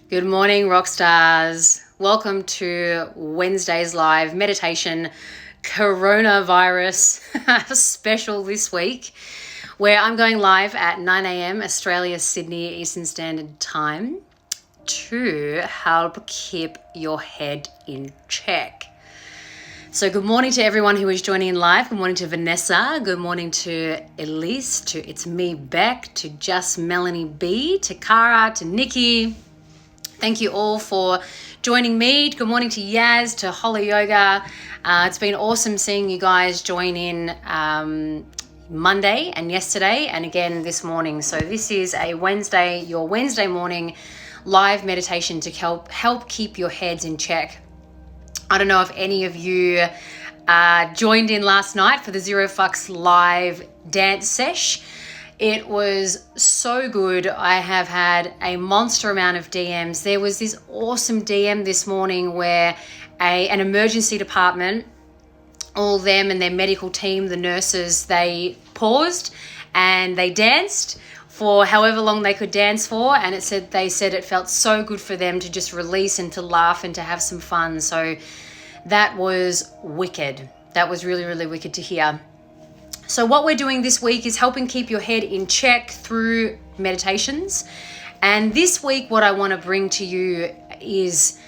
Good morning, rock stars. Welcome to Wednesday's live meditation coronavirus special this week, where I'm going live at 9 a.m. Australia, Sydney, Eastern Standard Time to help keep your head in check. So good morning to everyone who is joining in live. Good morning to Vanessa. Good morning to Elise, to It's Me Beck, to Just Melanie B, to Cara, to Nikki. Thank you all for joining me. Good morning to Yaz, to Holly Yoga. It's been awesome seeing you guys join in Monday and yesterday and again this morning. So this is a Wednesday, your Wednesday morning live meditation to help keep your heads in check. I don't know if any of you joined in last night for the Zero Fucks live dance sesh. It was so good. I have had a monster amount of DMs. There was this awesome DM this morning where an emergency department, all them and their medical team, the nurses, they paused and they danced for however long they could dance for, and they said it felt so good for them to just release and to laugh and to have some fun. So that was wicked. That was really, really wicked to hear. So what we're doing this week is helping keep your head in check through meditations. And this week, what I want to bring to you is,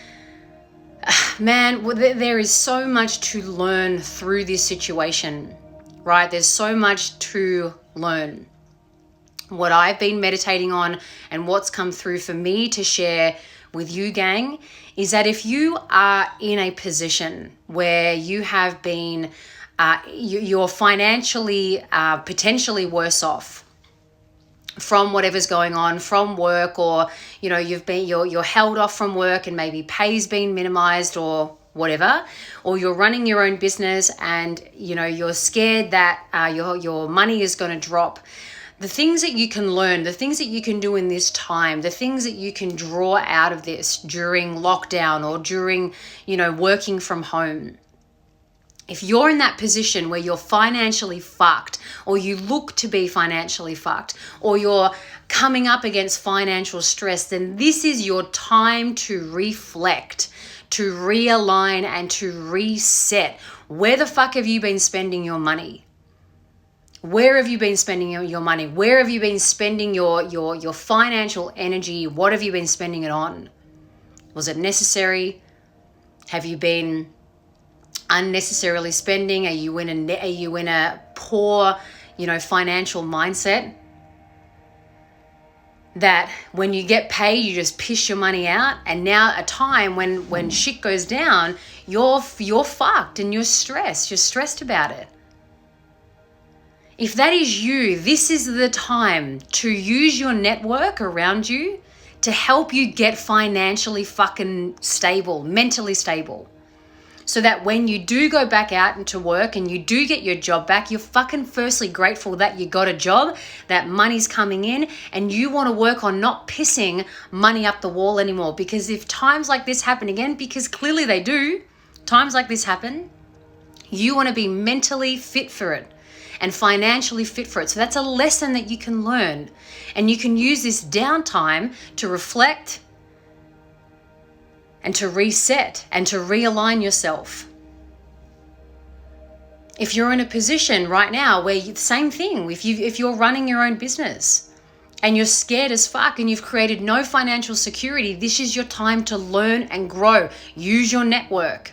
man, there is so much to learn through this situation, right? There's so much to learn. What I've been meditating on and what's come through for me to share with you, gang, is that if you are in a position where you have been you're financially potentially worse off from whatever's going on from work, or you're held off from work and maybe pay's been minimized or whatever, or you're running your own business and you're scared that your money is going to drop. The things that you can learn, the things that you can do in this time, the things that you can draw out of this during lockdown or during working from home. If you're in that position where you're financially fucked, or you look to be financially fucked, or you're coming up against financial stress, then this is your time to reflect, to realign, and to reset. Where the fuck have you been spending your money? Where have you been spending your money? Where have you been spending your financial energy? What have you been spending it on? Was it necessary? Have you been unnecessarily spending? Are you in a poor, financial mindset that when you get paid, you just piss your money out? And now a time when shit goes down, you're fucked and you're stressed about it. If that is you, this is the time to use your network around you to help you get financially fucking stable, mentally stable. So that when you do go back out into work and you do get your job back, you're fucking firstly grateful that you got a job, that money's coming in, and you want to work on not pissing money up the wall anymore. Because if times like this happen again, because clearly they do, times like this happen, you want to be mentally fit for it and financially fit for it. So that's a lesson that you can learn. And you can use this downtime to reflect and to reset and to realign yourself. If you're in a position right now where same thing, if you're running your own business and you're scared as fuck and you've created no financial security, this is your time to learn and grow. Use your network.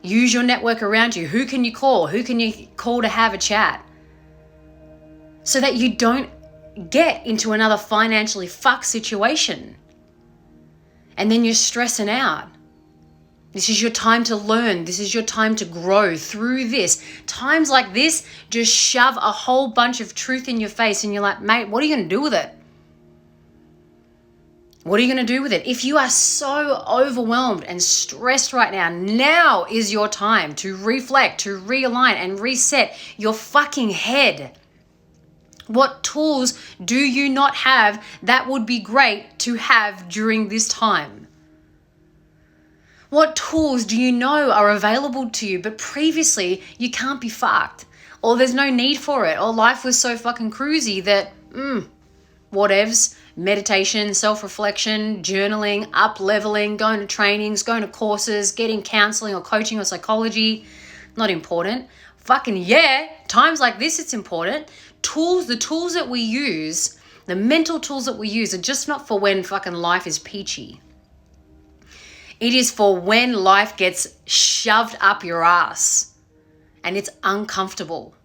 Use your network around you. Who can you call? Who can you call to have a chat? So that you don't get into another financially fucked situation. And then you're stressing out. This is your time to learn. This is your time to grow through this. Times like this just shove a whole bunch of truth in your face and you're like, mate, what are you going to do with it? What are you going to do with it? If you are so overwhelmed and stressed right now, now is your time to reflect, to realign and reset your fucking head. What tools do you not have that would be great to have during this time? What tools do you know are available to you, but previously you can't be fucked, or there's no need for it, or life was so fucking cruisy that, whatevs, meditation, self-reflection, journaling, up-leveling, going to trainings, going to courses, getting counseling or coaching or psychology. Not important. Fucking yeah, times like this it's important. The tools that we use, the mental tools that we use are just not for when fucking life is peachy. It is for when life gets shoved up your ass and it's uncomfortable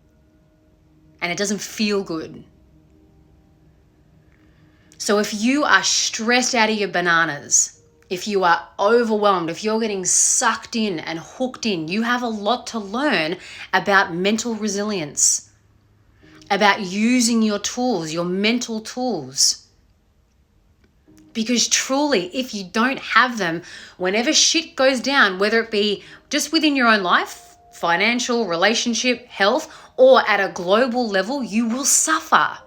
and it doesn't feel good. So if you are stressed out of your bananas, if you are overwhelmed, if you're getting sucked in and hooked in, you have a lot to learn about mental resilience, about using your tools, your mental tools. Because truly, if you don't have them, whenever shit goes down, whether it be just within your own life, financial, relationship, health, or at a global level, you will suffer.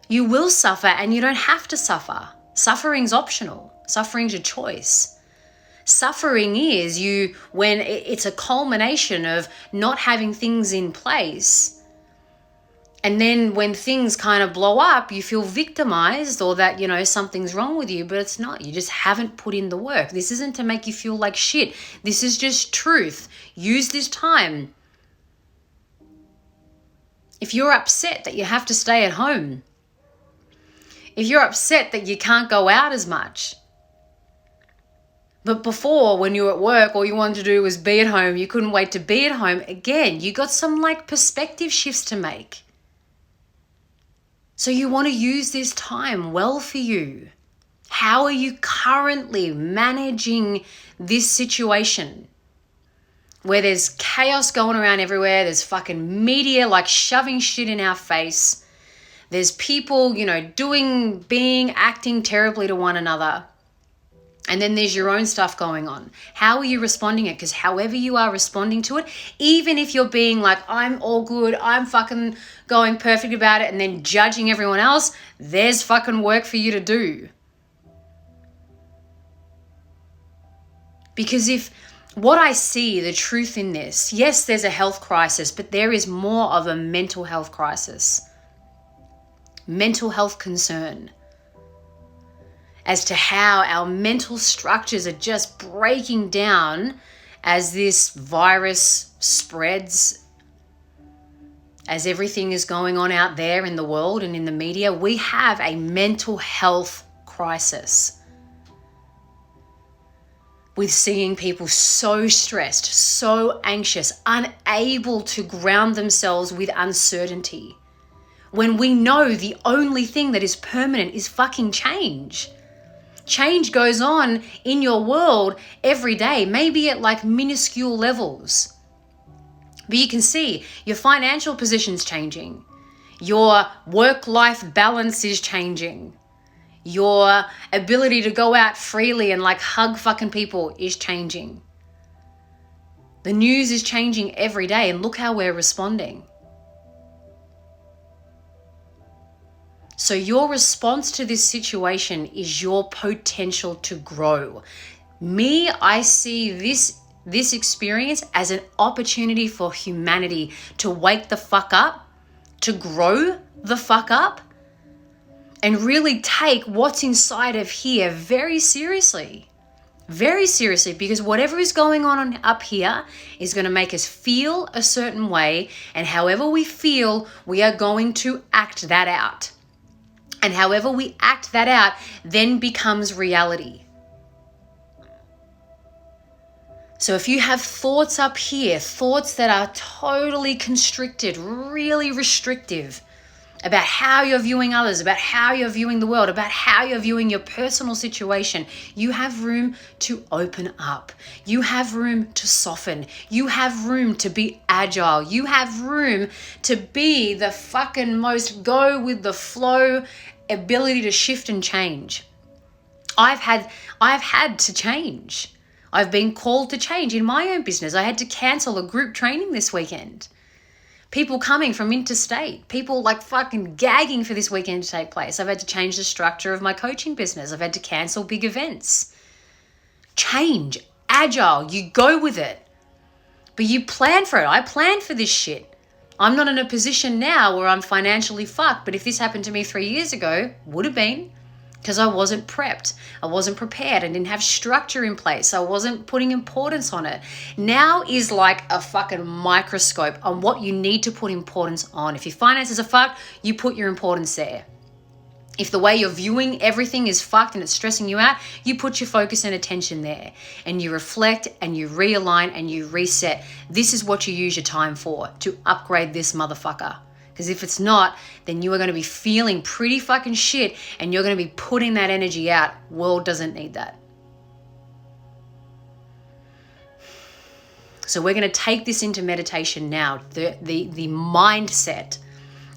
You will suffer and you don't have to suffer. Suffering's optional. Suffering's a choice. Suffering is when it's a culmination of not having things in place. And then when things kind of blow up, you feel victimized or that, something's wrong with you, but it's not. You just haven't put in the work. This isn't to make you feel like shit. This is just truth. Use this time. If you're upset that you have to stay at home, if you're upset that you can't go out as much, but before when you were at work, all you wanted to do was be at home, you couldn't wait to be at home, again, you got some perspective shifts to make. So you want to use this time well for you. How are you currently managing this situation where there's chaos going around everywhere? There's fucking media shoving shit in our face. There's people, acting terribly to one another. And then there's your own stuff going on. How are you responding it? Because however you are responding to it, even if you're being I'm all good, I'm fucking going perfect about it, and then judging everyone else, there's fucking work for you to do. Because if what I see, the truth in this, yes, there's a health crisis, but there is more of a mental health crisis. Mental health concern. As to how our mental structures are just breaking down as this virus spreads, as everything is going on out there in the world and in the media. We have a mental health crisis with seeing people so stressed, so anxious, unable to ground themselves with uncertainty. When we know the only thing that is permanent is fucking change. Change goes on in your world every day, maybe at minuscule levels. But you can see your financial position's changing. Your work-life balance is changing. Your ability to go out freely and hug fucking people is changing. The news is changing every day, and look how we're responding. So your response to this situation is your potential to grow. I see this experience as an opportunity for humanity to wake the fuck up, to grow the fuck up, and really take what's inside of here very seriously. Very seriously, because whatever is going on up here is going to make us feel a certain way, and however we feel, we are going to act that out. And however we act that out then becomes reality. So if you have thoughts up here, thoughts that are totally constricted, really restrictive, about how you're viewing others, about how you're viewing the world, about how you're viewing your personal situation, you have room to open up. You have room to soften. You have room to be agile. You have room to be the fucking most go with the flow ability to shift and change. I've had to change. I've been called to change in my own business. I had to cancel a group training this weekend. People coming from interstate, people fucking gagging for this weekend to take place. I've had to change the structure of my coaching business. I've had to cancel big events. Change, agile, you go with it. But you plan for it. I planned for this shit. I'm not in a position now where I'm financially fucked, but if this happened to me 3 years ago, would have been, because I wasn't prepped. I wasn't prepared. I didn't have structure in place. I wasn't putting importance on it. Now is like a fucking microscope on what you need to put importance on. If your finances are fucked, you put your importance there. If the way you're viewing everything is fucked and it's stressing you out, you put your focus and attention there, and you reflect and you realign and you reset. This is what you use your time for, to upgrade this motherfucker. Because if it's not, then you are going to be feeling pretty fucking shit and you're going to be putting that energy out. World doesn't need that. So we're going to take this into meditation now. The mindset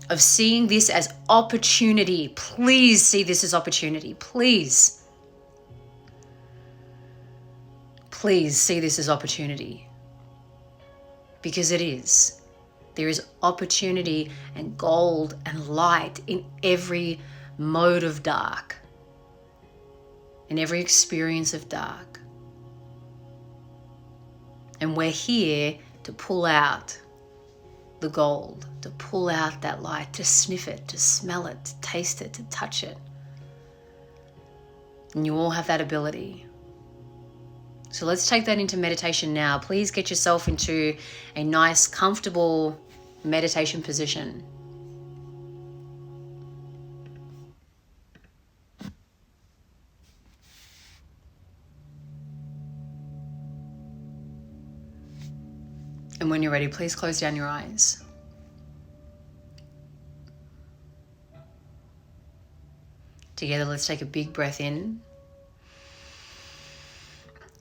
of seeing this as opportunity. Please see this as opportunity. Please. Please see this as opportunity. Because it is. There is opportunity and gold and light in every mode of dark, in every experience of dark. And we're here to pull out the gold, to pull out that light, to sniff it, to smell it, to taste it, to touch it. And you all have that ability. So let's take that into meditation now. Please get yourself into a nice, comfortable meditation position. And when you're ready, please close down your eyes. Together, let's take a big breath in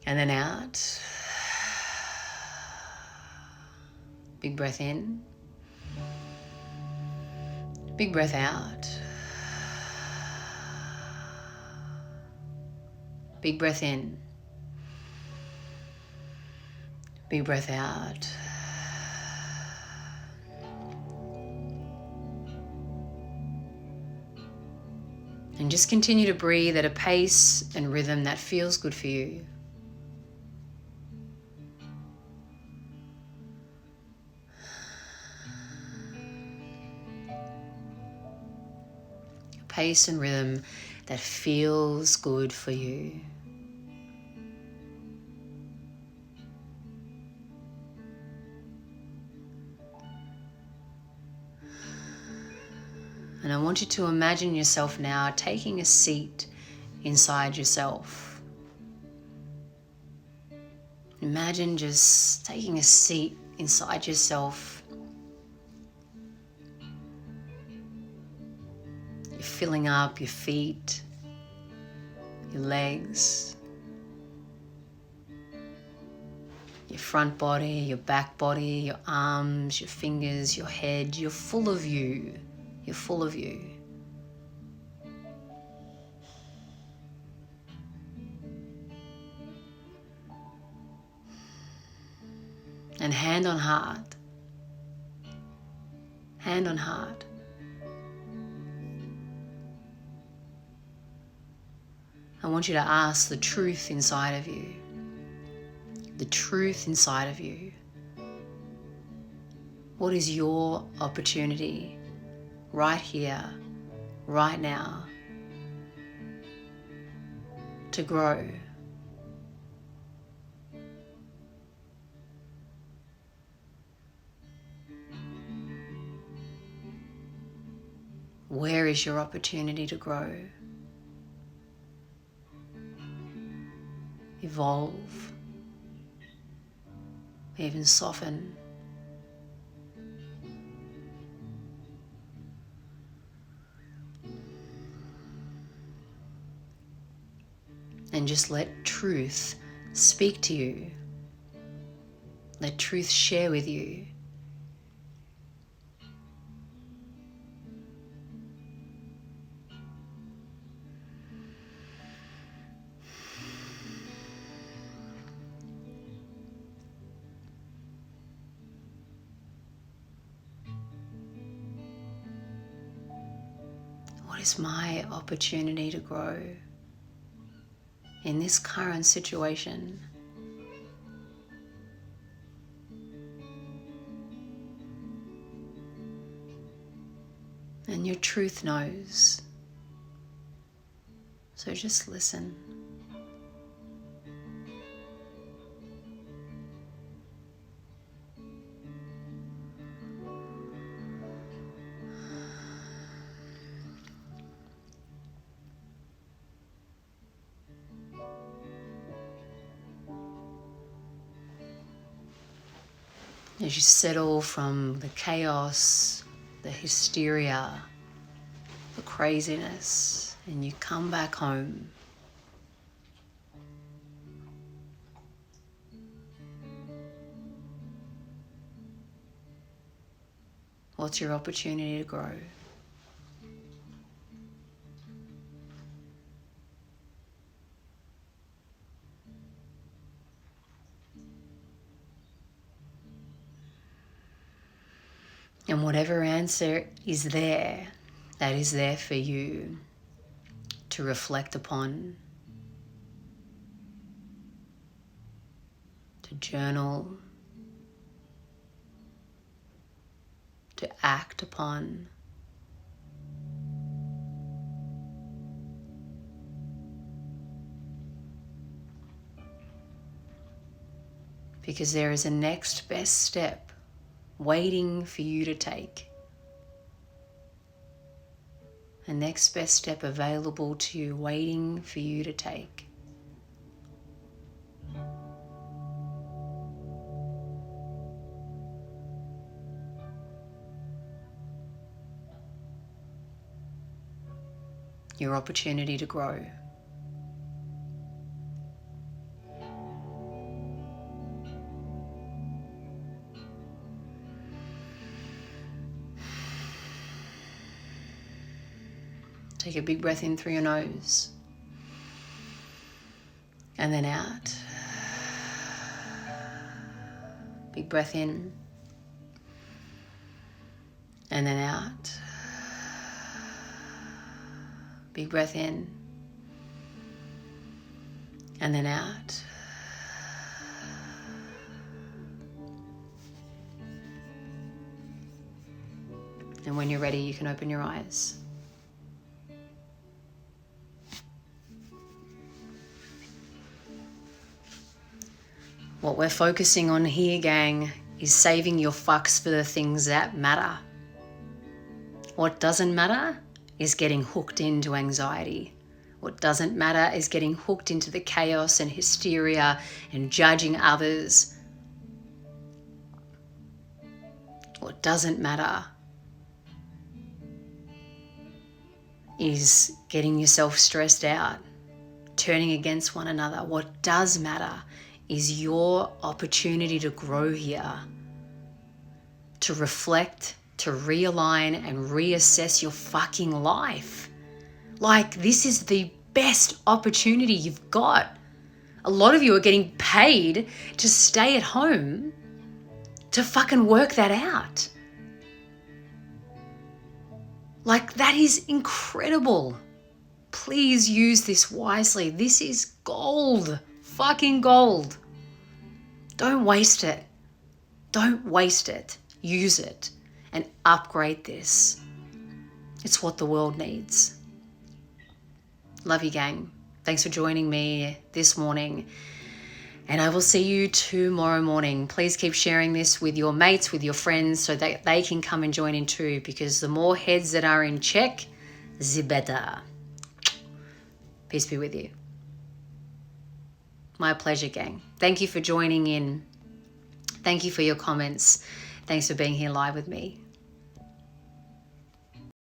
and then out. Big breath in. Big breath out. Big breath in. Big breath out. And just continue to breathe at a pace and rhythm that feels good for you. Pace and rhythm that feels good for you. And I want you to imagine yourself now taking a seat inside yourself. Imagine just taking a seat inside yourself. You're filling up your feet, your legs, your front body, your back body, your arms, your fingers, your head. You're full of you. You're full of you. And hand on heart. Hand on heart. I want you to ask the truth inside of you. The truth inside of you. What is your opportunity right here, right now, to grow? Where is your opportunity to grow? Evolve, even soften. And just let truth speak to you. Let truth share with you. What is my opportunity to grow in this current situation? And your truth knows. So just listen. As you settle from the chaos, the hysteria, the craziness, and you come back home. What's your opportunity to grow? And whatever answer is there, that is there for you to reflect upon, to journal, to act upon. Because there is a next best step waiting for you to take. A next best step available to you, waiting for you to take. Your opportunity to grow. Take a big breath in through your nose and then out. Big breath in and then out. Big breath in and then out. And when you're ready, you can open your eyes. What we're focusing on here, gang, is saving your fucks for the things that matter. What doesn't matter is getting hooked into anxiety. What doesn't matter is getting hooked into the chaos and hysteria and judging others. What doesn't matter is getting yourself stressed out, turning against one another. What does matter is your opportunity to grow here, to reflect, to realign and reassess your fucking life. Like, this is the best opportunity you've got. A lot of you are getting paid to stay at home to fucking work that out. Like, that is incredible. Please use this wisely. This is gold. Fucking gold. Don't waste it. Don't waste it. Use it and upgrade this. It's what the world needs. Love you, gang. Thanks for joining me this morning. And I will see you tomorrow morning. Please keep sharing this with your mates, with your friends, so that they can come and join in too, because the more heads that are in check, the better. Peace be with you. My pleasure, gang. Thank you for joining in. Thank you for your comments. Thanks for being here live with me.